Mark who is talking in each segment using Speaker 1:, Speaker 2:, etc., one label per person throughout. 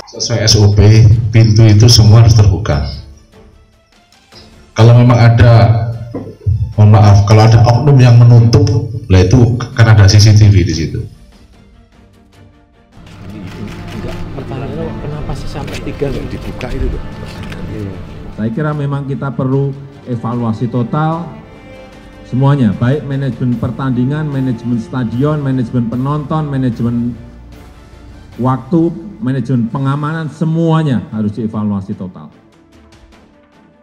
Speaker 1: sesuai SOP pintu itu semua harus terbuka. Kalau memang ada, mohon maaf, kalau ada oknum yang menutup, lah itu kan ada CCTV di situ.
Speaker 2: Enggak, pertanyaannya kenapa sih sampai 3 nggak dibuka itu loh?
Speaker 3: Saya kira memang kita perlu evaluasi total semuanya, baik manajemen pertandingan, manajemen stadion, manajemen penonton, manajemen waktu, manajemen pengamanan, semuanya harus dievaluasi total.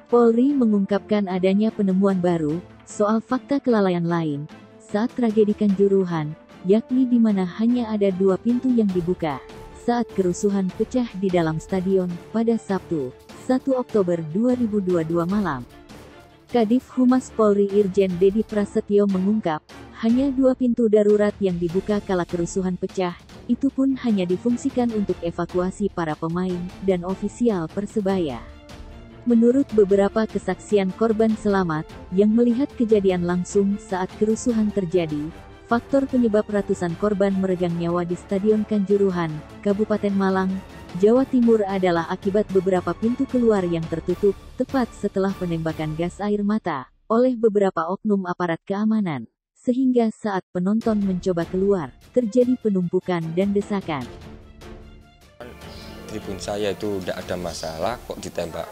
Speaker 4: Polri mengungkapkan adanya penemuan baru soal fakta kelalaian lain saat tragedi Kanjuruhan, yakni di mana hanya ada 2 pintu yang dibuka saat kerusuhan pecah di dalam stadion pada Sabtu, 1 Oktober 2022 malam. Kadif Humas Polri Irjen Dedi Prasetyo mengungkap, hanya 2 pintu darurat yang dibuka kala kerusuhan pecah, itu pun hanya difungsikan untuk evakuasi para pemain dan ofisial Persebaya. Menurut beberapa kesaksian korban selamat, yang melihat kejadian langsung saat kerusuhan terjadi, faktor penyebab ratusan korban meregang nyawa di Stadion Kanjuruhan, Kabupaten Malang, Jawa Timur adalah akibat beberapa pintu keluar yang tertutup, tepat setelah penembakan gas air mata, oleh beberapa oknum aparat keamanan. Sehingga saat penonton mencoba keluar, terjadi penumpukan dan desakan.
Speaker 5: Tribun saya itu tidak ada masalah, kok ditembak.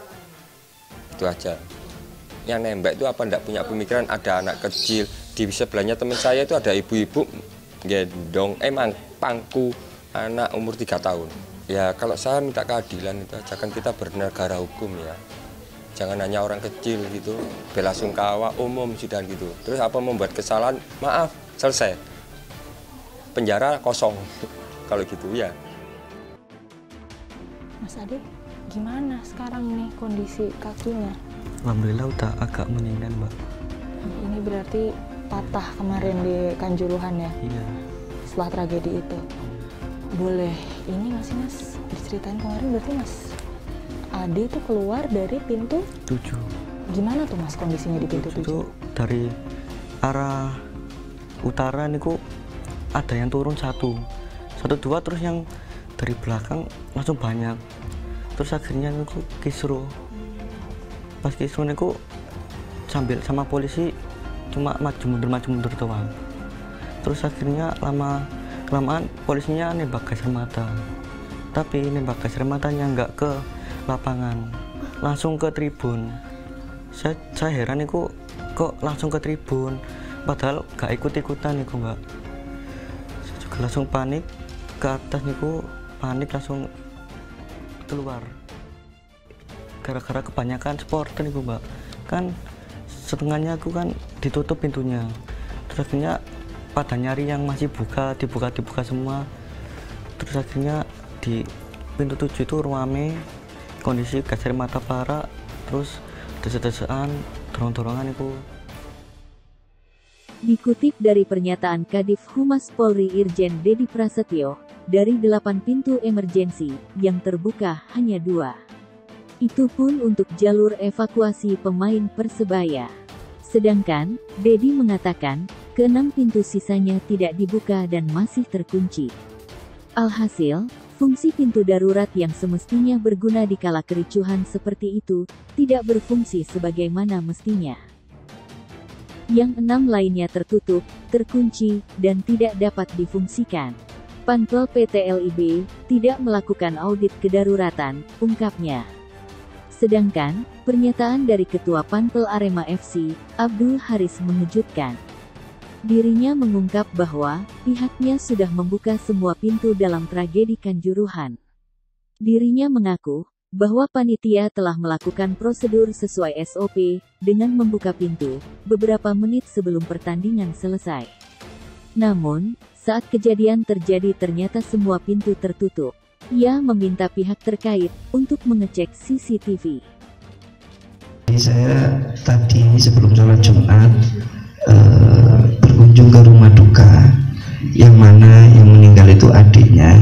Speaker 5: Itu aja. Yang nembak itu apa enggak punya pemikiran, ada anak kecil. Di sebelahnya teman saya itu ada ibu-ibu gendong pangku anak umur 3 tahun. Ya kalau saya minta keadilan itu aja, kan kita bernegara hukum ya. Jangan hanya orang kecil gitu, bela sungkawa umum sudah gitu. Terus apa membuat kesalahan, maaf, selesai. Penjara kosong, kalau gitu ya.
Speaker 6: Mas Ade, gimana sekarang nih kondisi kakinya?
Speaker 7: Alhamdulillah udah agak mendingan, Mbak.
Speaker 6: Ini berarti patah kemarin di Kanjuruhan ya?
Speaker 7: Iya.
Speaker 6: Setelah tragedi itu. Boleh, ini nggak sih Mas, diceritain kemarin berarti Mas Ade itu keluar dari pintu
Speaker 7: 7.
Speaker 6: Gimana tuh Mas kondisinya di pintu 7?
Speaker 7: Itu dari arah utara niku ada yang turun 1, 2, terus yang dari belakang langsung banyak. Terus akhirnya niku kisruh. Pas kisruh niku sambil sama polisi cuma maju mundur doang. Terus akhirnya kelamaan polisinya nembak gas air mata. Tapi nembak gas air matanya nggak ke lapangan, langsung ke tribun. Saya heran niku kok langsung ke tribun, padahal gak ikut-ikutan niku, Mbak. Saya juga langsung panik ke atas niku, panik langsung keluar. Gara-gara kebanyakan supporter niku, Mbak. Kan setengahnya aku kan ditutup pintunya. Terus akhirnya pada nyari yang masih dibuka semua. Terus akhirnya di pintu 7 itu rame, kondisi gas air mata parah, terus desek-desekan, dorong-dorongan itu.
Speaker 4: Dikutip dari pernyataan Kadif Humas Polri Irjen Dedi Prasetyo, dari 8 pintu emergensi, yang terbuka hanya 2. Itu pun untuk jalur evakuasi pemain Persebaya. Sedangkan, Dedi mengatakan, ke-6 pintu sisanya tidak dibuka dan masih terkunci. Alhasil, fungsi pintu darurat yang semestinya berguna di kala kericuhan seperti itu, tidak berfungsi sebagaimana mestinya. Yang 6 lainnya tertutup, terkunci, dan tidak dapat difungsikan. Panpel PT LIB tidak melakukan audit kedaruratan, ungkapnya. Sedangkan, pernyataan dari Ketua Panpel Arema FC, Abdul Haris mengejutkan. Dirinya mengungkap bahwa pihaknya sudah membuka semua pintu dalam tragedi Kanjuruhan. Dirinya mengaku bahwa panitia telah melakukan prosedur sesuai SOP dengan membuka pintu beberapa menit sebelum pertandingan selesai. Namun, saat kejadian terjadi ternyata semua pintu tertutup. Ia meminta pihak terkait untuk mengecek CCTV.
Speaker 8: Saya tadi sebelum sholat Jumat berkunjung ke rumah duka, yang mana yang meninggal itu adiknya.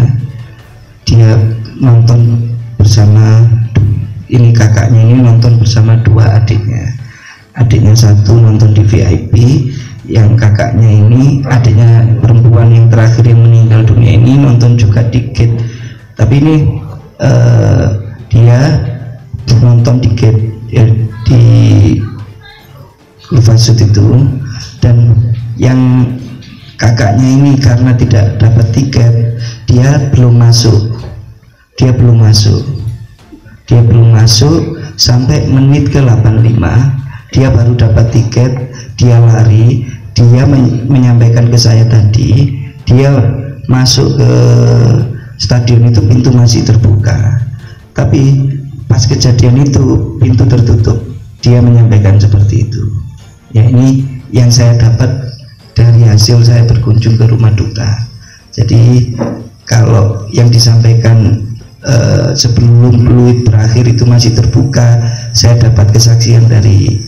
Speaker 8: Dia nonton bersama, ini kakaknya ini nonton bersama 2 adiknya. Adiknya 1 nonton di VIP, yang kakaknya ini, adiknya perempuan yang terakhir yang meninggal dunia ini nonton juga dikit. Tapi ini dia nonton di gate di Lufasut itu, dan yang kakaknya ini karena tidak dapat tiket, dia belum masuk sampai menit ke 85 dia baru dapat tiket. Dia lari, dia menyampaikan ke saya tadi, dia masuk ke stadion itu pintu masih terbuka, tapi pas kejadian itu pintu tertutup. Dia menyampaikan seperti itu. Ya, ini yang saya dapat dari hasil saya berkunjung ke rumah duka. Jadi kalau yang disampaikan sebelum peluit berakhir itu masih terbuka, saya dapat kesaksian dari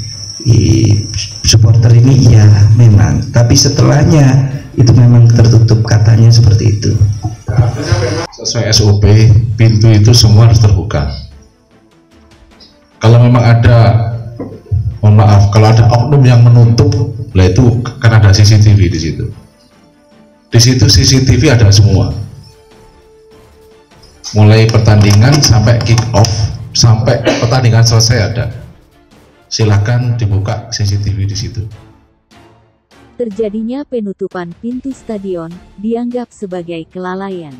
Speaker 8: supporter ini, ya memang, tapi setelahnya itu memang tertutup, katanya seperti itu.
Speaker 1: Sesuai SOP, pintu itu semua harus terbuka. Kalau memang ada, mohon maaf, kalau ada oknum yang menutup, lah itu kan ada CCTV di situ. Di situ CCTV ada semua. Mulai pertandingan sampai kick off, sampai pertandingan selesai ada. Silakan dibuka CCTV di situ.
Speaker 4: Terjadinya penutupan pintu stadion dianggap sebagai kelalaian.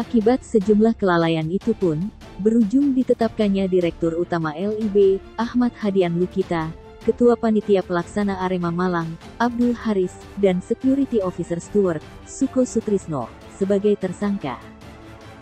Speaker 4: Akibat sejumlah kelalaian itu pun berujung ditetapkannya Direktur Utama LIB, Ahmad Hadian Lukita, Ketua Panitia Pelaksana Arema Malang, Abdul Haris, dan Security Officer Steward, Suko Sutrisno, sebagai tersangka.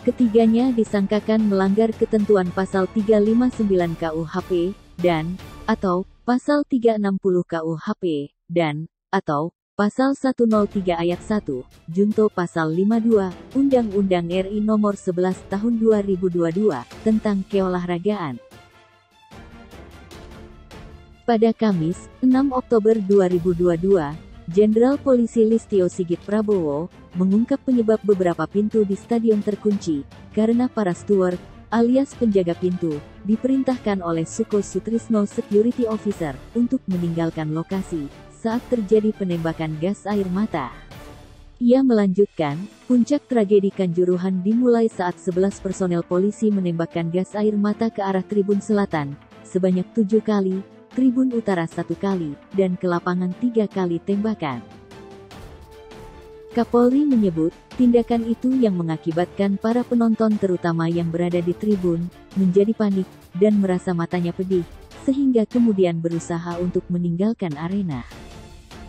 Speaker 4: Ketiganya disangkakan melanggar ketentuan pasal 359 KUHP, dan, atau, pasal 360 KUHP, dan, atau, pasal 103 ayat 1, junto pasal 52, Undang-Undang RI Nomor 11 Tahun 2022, tentang keolahragaan. Pada Kamis, 6 Oktober 2022, Jenderal Polisi Listio Sigit Prabowo mengungkap penyebab beberapa pintu di stadion terkunci karena para steward alias penjaga pintu diperintahkan oleh Suko Sutrisno Security Officer untuk meninggalkan lokasi saat terjadi penembakan gas air mata. Ia melanjutkan, puncak tragedi Kanjuruhan dimulai saat 11 personel polisi menembakkan gas air mata ke arah tribun selatan sebanyak 7 kali, tribun utara 1 kali, dan ke lapangan 3 kali tembakan. Kapolri menyebut, tindakan itu yang mengakibatkan para penonton terutama yang berada di tribun, menjadi panik, dan merasa matanya pedih, sehingga kemudian berusaha untuk meninggalkan arena.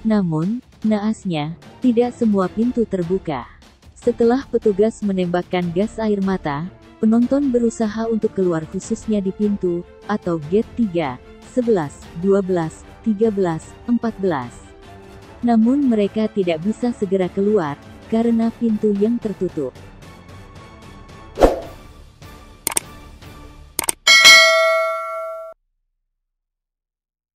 Speaker 4: Namun, naasnya, tidak semua pintu terbuka. Setelah petugas menembakkan gas air mata, penonton berusaha untuk keluar khususnya di pintu, atau gate 3, 11, 12, 13, 14. Namun mereka tidak bisa segera keluar, karena pintu yang tertutup.